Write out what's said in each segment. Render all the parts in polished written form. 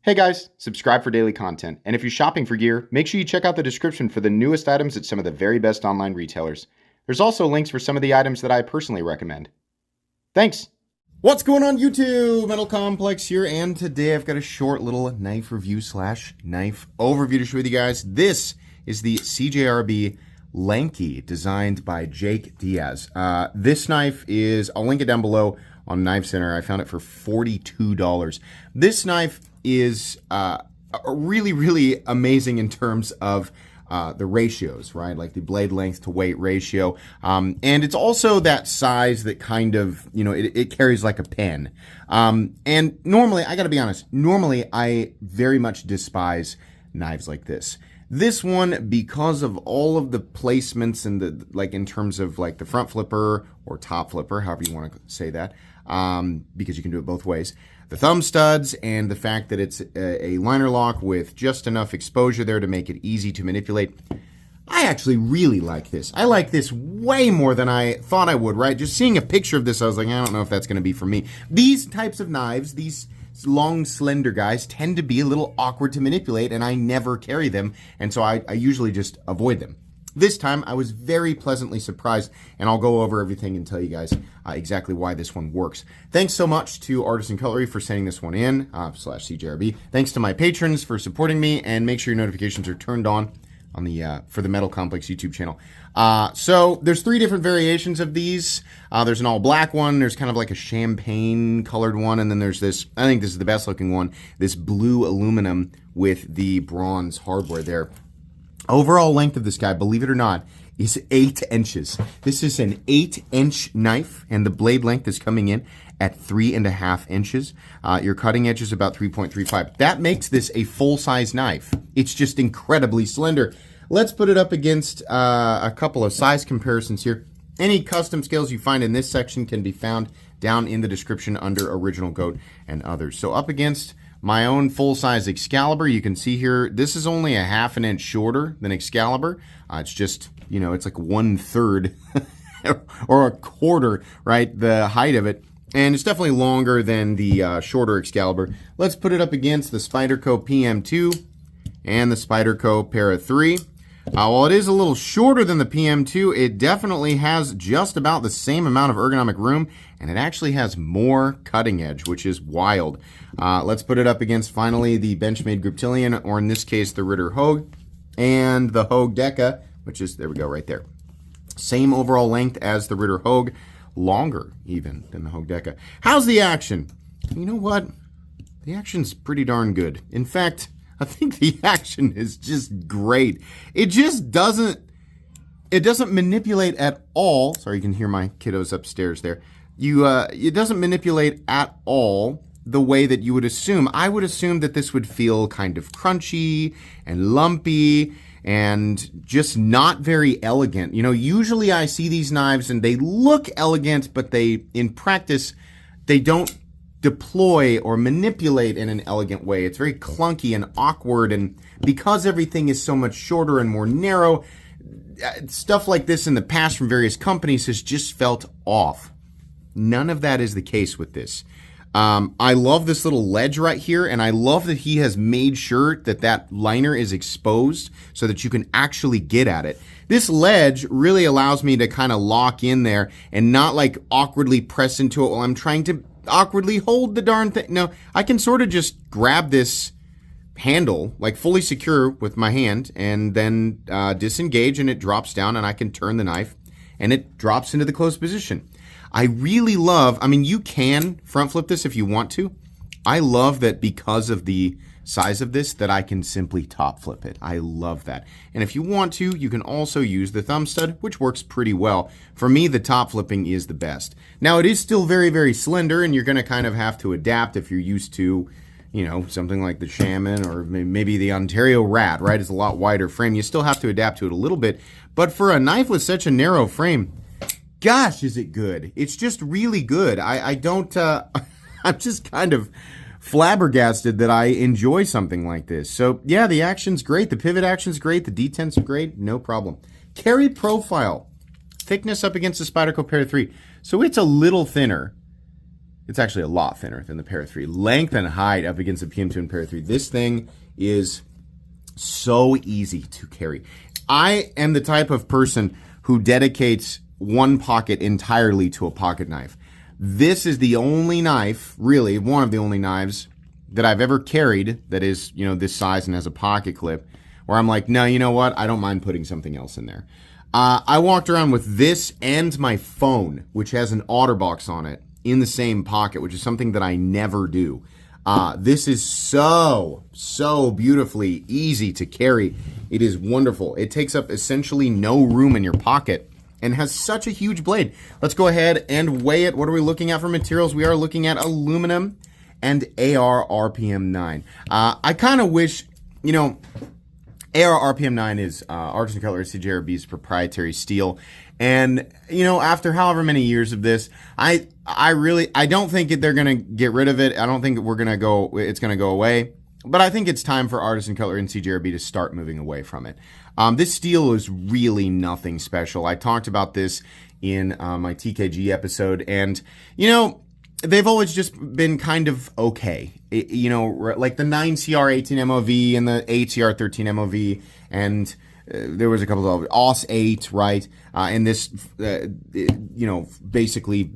Hey guys, subscribe for daily content, and if you're shopping for gear, make sure you check out the description for the newest items at some of the very best online retailers. There's also links for some of the items that I personally recommend. Thanks! What's going on YouTube? Metal Complex here, and today I've got a short little knife review / knife overview to share with you guys. This is the CJRB Lanky, designed by Jake Diaz. This knife is, I'll link it down below on Knife Center. I found it for $42. This knife is really amazing in terms of the ratios, right? Like the blade length to weight ratio. And it's also that size that kind of, you know, it carries like a pen. And normally, I gotta be honest, normally I very much despise knives like this. This one, because of all of the placements and the, like in terms of like the front flipper or top flipper, however you want to say that, because you can do it both ways. The thumb studs and the fact that it's a liner lock with just enough exposure there to make it easy to manipulate. I actually really like this. I like this way more than I thought I would, right? Just seeing a picture of this, I was like, I don't know if that's going to be for me. These types of knives, these long, slender guys, tend to be a little awkward to manipulate, and I never carry them, and so I usually just avoid them. This time, I was very pleasantly surprised, and I'll go over everything and tell you guys exactly why this one works. Thanks so much to Artisan Cutlery for sending this one in, / CJRB. Thanks to my patrons for supporting me, and make sure your notifications are turned on the for the Metal Complex YouTube channel. So there's 3 different variations of these. There's an all black one, there's kind of like a champagne colored one, and then there's this, I think this is the best looking one, this blue aluminum with the bronze hardware there. Overall length of this guy, believe it or not, is 8 inches. This is an 8-inch knife, and the blade length is coming in at 3.5 inches. Your cutting edge is about 3.35. That makes this a full-size knife. It's just incredibly slender. Let's put it up against a couple of size comparisons here. Any custom scales you find in this section can be found down in the description under Original Goat and others. So up against my own full-size Excalibur, you can see here, this is only a 1/2 inch shorter than Excalibur. It's just, you know, it's like 1/3 or a quarter, right, the height of it. And it's definitely longer than the shorter Excalibur. Let's put it up against the Spyderco PM2 and the Spyderco Para 3. While it is a little shorter than the PM2, it definitely has just about the same amount of ergonomic room, and it actually has more cutting edge, which is wild. Let's put it up against, finally, the Benchmade Griptilian, or in this case, the Ritter Hogue, and the Hogue Deca, which is, there we go, right there. Same overall length as the Ritter Hogue, longer even than the Hogue Deca. How's the action? You know what? The action's pretty darn good. In fact, I think the action is just great. It just doesn't manipulate at all. Sorry, you can hear my kiddos upstairs there. It doesn't manipulate at all the way that you would assume. I would assume that this would feel kind of crunchy and lumpy and just not very elegant. You know, usually I see these knives and they look elegant, but in practice, they don't deploy or manipulate in an elegant way. It's very clunky and awkward, and because everything is so much shorter and more narrow, stuff like this in the past from various companies has just felt off. None of that is the case with this. I love this little ledge right here, and I love that he has made sure that that liner is exposed so that you can actually get at it. This ledge really allows me to kind of lock in there and not like awkwardly press into it while I'm trying to awkwardly hold the darn thing. No, I can sort of just grab this handle, like fully secure with my hand, and then disengage, and it drops down, and I can turn the knife, and it drops into the closed position. I really love, I mean, you can front flip this if you want to. I love that because of the size of this that I can simply top flip it. I love that. And if you want to, you can also use the thumb stud, which works pretty well. For me, the top flipping is the best. Now, it is still very slender, and you're going to kind of have to adapt if you're used to, you know, something like the Shaman or maybe the Ontario Rat, right? It's a lot wider frame. You still have to adapt to it a little bit. But for a knife with such a narrow frame, gosh, is it good. It's just really good. I'm just kind of flabbergasted that I enjoy something like this. So yeah, the action's great. The pivot action's great. The detents are great. No problem. Carry profile. Thickness up against the Spyderco Para 3. So it's a little thinner. It's actually a lot thinner than the Para 3. Length and height up against the PM2 and Para 3. This thing is so easy to carry. I am the type of person who dedicates one pocket entirely to a pocket knife. This is the only knife, really, one of the only knives that I've ever carried that is, this size and has a pocket clip, where I'm like, no, you know what? I don't mind putting something else in there. I walked around with this and my phone, which has an OtterBox on it, in the same pocket, which is something that I never do. This is so beautifully easy to carry. It is wonderful. It takes up essentially no room in your pocket and has such a huge blade. Let's go ahead and weigh it. What are we looking at for materials? We are looking at aluminum and AR RPM 9. I kind of wish, AR RPM 9 is Artisan Cutlery CJRB's proprietary steel. And, after however many years of this, I don't think they're going to get rid of it. I don't think it's going to go away. But I think it's time for Artisan Cutlery and CJRB to start moving away from it. This steel is really nothing special. I talked about this in my TKG episode, and, they've always just been kind of okay. Like the 9CR18 MOV and the 8CR13 MOV, and there was a couple of AUS 8, right? And this, basically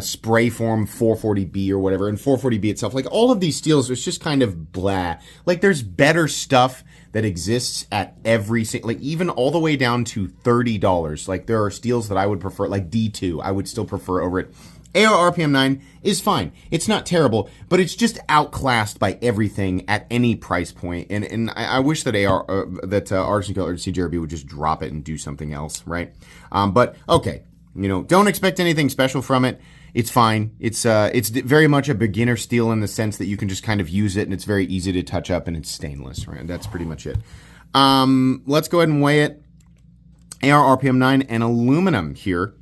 spray form 440B or whatever, and 440B itself. Like all of these steels, it's just kind of blah. Like there's better stuff that exists at every like even all the way down to $30. Like there are steels that I would prefer, like D2, I would still prefer over it. AR RPM 9 is fine. It's not terrible, but it's just outclassed by everything at any price point. And I wish that Artisan Cutlery CJRB would just drop it and do something else, right? But okay, don't expect anything special from it. It's fine. It's very much a beginner steel in the sense that you can just kind of use it and it's very easy to touch up and it's stainless, right? That's pretty much it. Let's go ahead and weigh it. AR RPM 9 and aluminum here.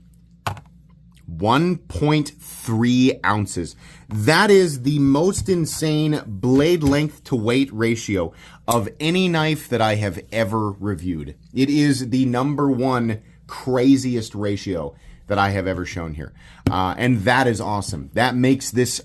1.3 ounces. That is the most insane blade length to weight ratio of any knife that I have ever reviewed. It is the number one craziest ratio that I have ever shown here. And that is awesome. That makes this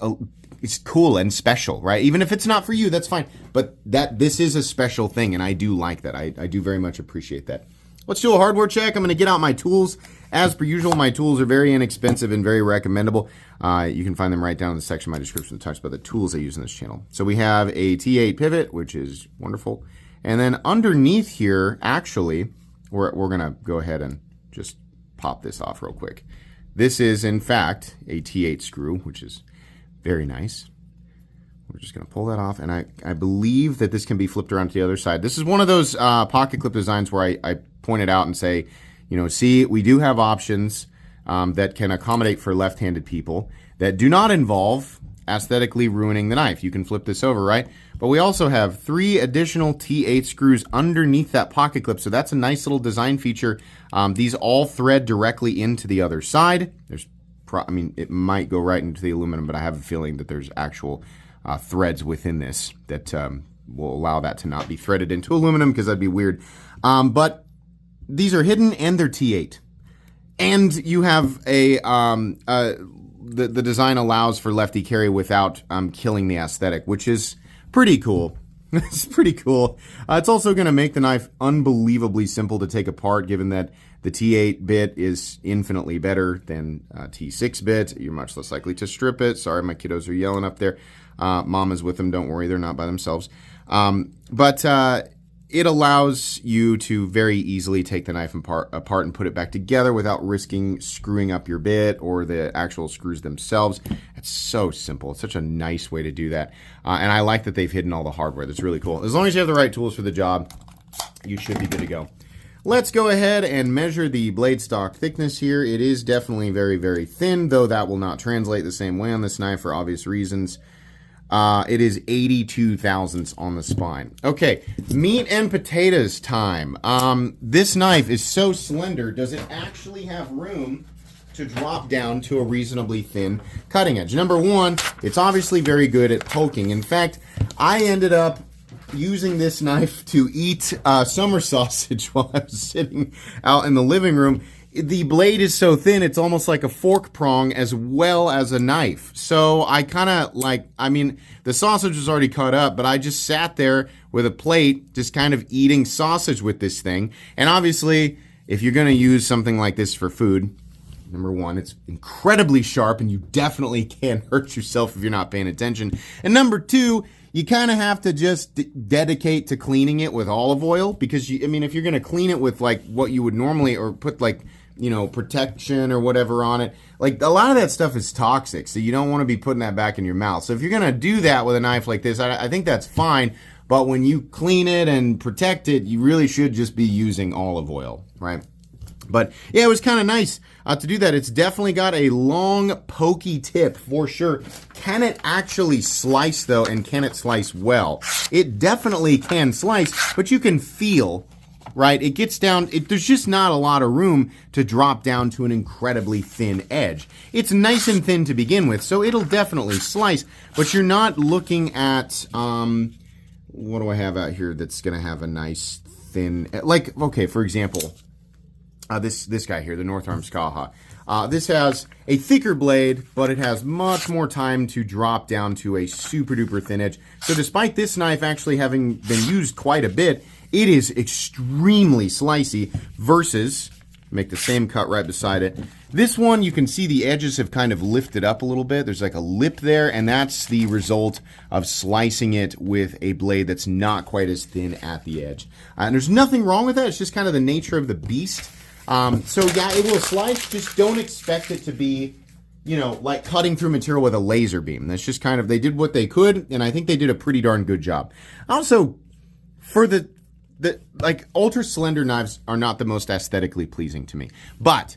it's cool and special, right? Even if it's not for you, that's fine. But this is a special thing, and I do like that. I do very much appreciate that. Let's do a hardware check. I'm going to get out my tools. As per usual, my tools are very inexpensive and very recommendable. You can find them right down in the section of my description that talks about the tools I use in this channel. So we have a T8 pivot, which is wonderful. And then underneath here, actually, we're going to go ahead and just pop this off real quick. This is, in fact, a T8 screw, which is very nice. We're just going to pull that off, and I believe that this can be flipped around to the other side. This is one of those pocket clip designs where I point it out and say, see, we do have options that can accommodate for left-handed people that do not involve aesthetically ruining the knife. You can flip this over, right? But we also have 3 additional T8 screws underneath that pocket clip, so that's a nice little design feature. These all thread directly into the other side. It might go right into the aluminum, but I have a feeling that there's actual threads within this that will allow that to not be threaded into aluminum, because that'd be weird. But these are hidden and they're T8. And you have the design allows for lefty carry without killing the aesthetic, which is pretty cool. It's pretty cool. It's also going to make the knife unbelievably simple to take apart, given that the T8 bit is infinitely better than T6 bit. You're much less likely to strip it. Sorry, my kiddos are yelling up there. Mama's with them. Don't worry, they're not by themselves. But it allows you to very easily take the knife apart and put it back together without risking screwing up your bit or the actual screws themselves. It's so simple. It's such a nice way to do that. And I like that they've hidden all the hardware. That's really cool. As long as you have the right tools for the job, you should be good to go. Let's go ahead and measure the blade stock thickness here. It is definitely very, very thin, though that will not translate the same way on this knife for obvious reasons. It is 82 thousandths on the spine. Okay, meat and potatoes time. This knife is so slender, does it actually have room to drop down to a reasonably thin cutting edge? Number one, it's obviously very good at poking. In fact, I ended up using this knife to eat summer sausage while I was sitting out in the living room. the blade is so thin, it's almost like a fork prong as well as a knife. So I kind of like, I mean, the sausage was already cut up, but I just sat there with a plate, just kind of eating sausage with this thing. And obviously, if you're going to use something like this for food, number one, it's incredibly sharp and you definitely can hurt yourself if you're not paying attention. And number two, you kind of have to just dedicate to cleaning it with olive oil because, I mean, if you're going to clean it with like what you would normally or put like, you know, protection or whatever on it, like a lot of that stuff is toxic. So you don't want to be putting that back in your mouth. So if you're going to do that with a knife like this, I think that's fine. But when you clean it and protect it, you really should just be using olive oil, right? But yeah, it was kind of nice to do that. It's definitely got a long, pokey tip for sure. Can it actually slice though, and can it slice well? It definitely can slice, but you can feel, right? It gets down, there's just not a lot of room to drop down to an incredibly thin edge. It's nice and thin to begin with, so it'll definitely slice, but you're not looking at, what do I have out here that's gonna have a nice thin, like, okay, for example, this guy here, the North Arm Skaha. This has a thicker blade, but it has much more time to drop down to a super duper thin edge. So despite this knife actually having been used quite a bit, it is extremely slicey versus, make the same cut right beside it. This one, you can see the edges have kind of lifted up a little bit. There's like a lip there, and that's the result of slicing it with a blade that's not quite as thin at the edge. And there's nothing wrong with that. It's just kind of the nature of the beast. So yeah, it will slice, just don't expect it to be, you know, like cutting through material with a laser beam. That's just kind of, they did what they could, and I think they did a pretty darn good job. Also, for the like, ultra slender knives are not the most aesthetically pleasing to me. But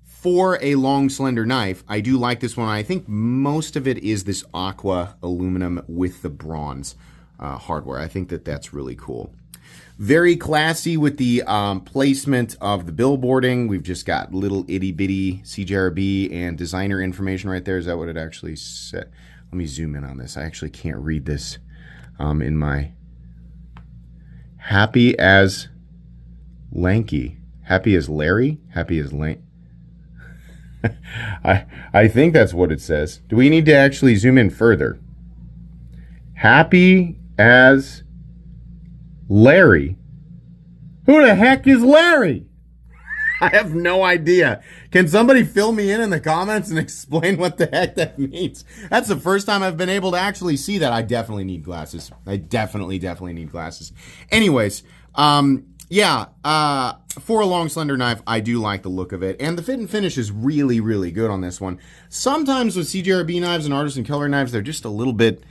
for a long, slender knife, I do like this one. I think most of it is this aqua aluminum with the bronze hardware. I think that that's really cool. Very classy with the placement of the billboarding. We've just got little itty bitty CJRB and designer information right there. Is that what it actually said? Let me zoom in on this. I actually can't read this in my happy as Lanky. Happy as Larry? Happy as Lanky. I think that's what it says. Do we need to actually zoom in further? Happy as Larry. Who the heck is Larry? I have no idea. Can somebody fill me in the comments and explain what the heck that means? That's the first time I've been able to actually see that. I definitely need glasses. I definitely need glasses. Anyways, yeah, for a long, slender knife, I do like the look of it. And the fit and finish is really, really good on this one. Sometimes with CJRB knives and artisan color knives, they're just a little bit,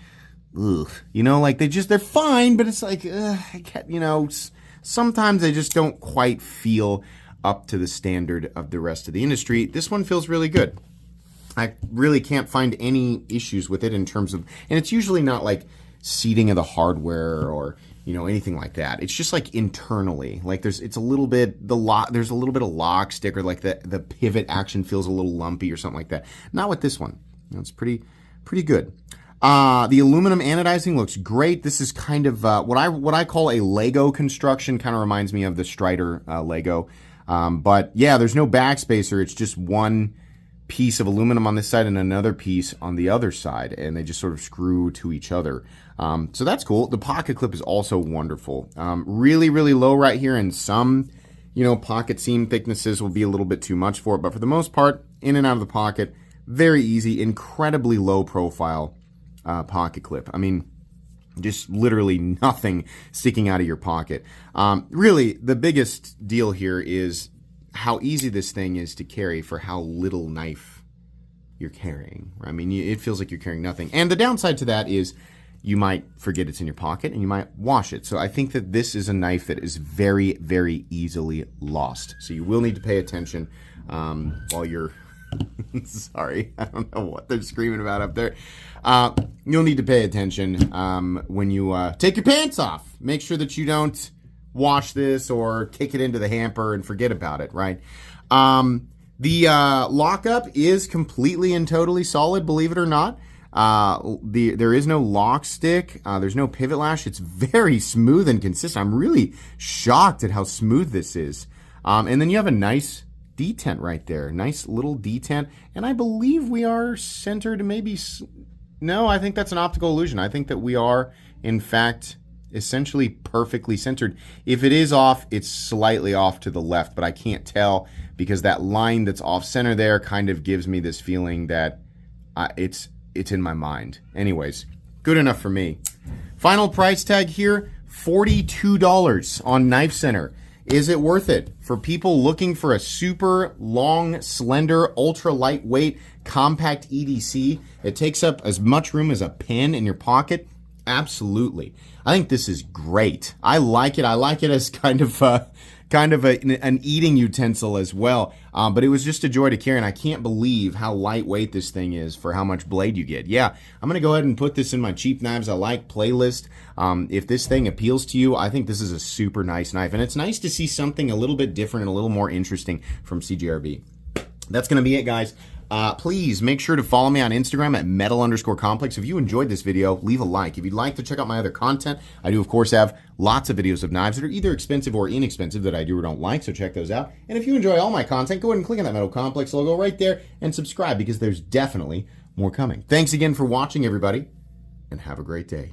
ugh, you know, like they're fine, but it's like, you know, sometimes they just don't quite feel up to the standard of the rest of the industry. This one feels really good. I really can't find any issues with it in terms of, and it's usually not like seating of the hardware or, you know, anything like that. It's just like internally, like there's a little bit of lock stick, or like the pivot action feels a little lumpy or something like that. Not with this one. You know, it's pretty good. The aluminum anodizing looks great. This is kind of what I call a Lego construction. Kind of reminds me of the Strider Lego. But yeah, there's no backspacer. It's just one piece of aluminum on this side and another piece on the other side, and they just sort of screw to each other. So that's cool. The pocket clip is also wonderful. Really, really low right here, and some, you know, pocket seam thicknesses will be a little bit too much for it, but for the most part, in and out of the pocket, very easy, incredibly low profile pocket clip. I mean, just literally nothing sticking out of your pocket. Really, the biggest deal here is how easy this thing is to carry for how little knife you're carrying. I mean, it feels like you're carrying nothing. And the downside to that is you might forget it's in your pocket and you might wash it. So I think that this is a knife that is very, very easily lost. So you will need to pay attention while you're... Sorry, I don't know what they're screaming about up there. You'll need to pay attention when you take your pants off. Make sure that you don't wash this or kick it into the hamper and forget about it, right? The lockup is completely and totally solid, believe it or not. There is no lock stick. There's no pivot lash. It's very smooth and consistent. I'm really shocked at how smooth this is. And then you have a nice detent right there. Nice little detent. And I believe we are centered maybe... No, I think that's an optical illusion. I think that we are, in fact, essentially perfectly centered. If it is off, it's slightly off to the left, but I can't tell because that line that's off center there kind of gives me this feeling that it's in my mind. Anyways, good enough for me. Final price tag here, $42 on Knife Center. Is it worth it for people looking for a super long, slender, ultra lightweight, compact EDC? It takes up as much room as a pen in your pocket. Absolutely. I think this is great. I like it. I like it as kind of an eating utensil as well. But it was just a joy to carry, and I can't believe how lightweight this thing is for how much blade you get. Yeah, I'm going to go ahead and put this in my Cheap Knives I Like playlist. If this thing appeals to you, I think this is a super nice knife, and it's nice to see something a little bit different and a little more interesting from CJRB. That's going to be it, guys. Please make sure to follow me on Instagram at metal_complex. If you enjoyed this video, leave a like. If you'd like to check out my other content, I do, of course, have lots of videos of knives that are either expensive or inexpensive that I do or don't like, so check those out. And if you enjoy all my content, go ahead and click on that Metal Complex logo right there and subscribe because there's definitely more coming. Thanks again for watching, everybody, and have a great day.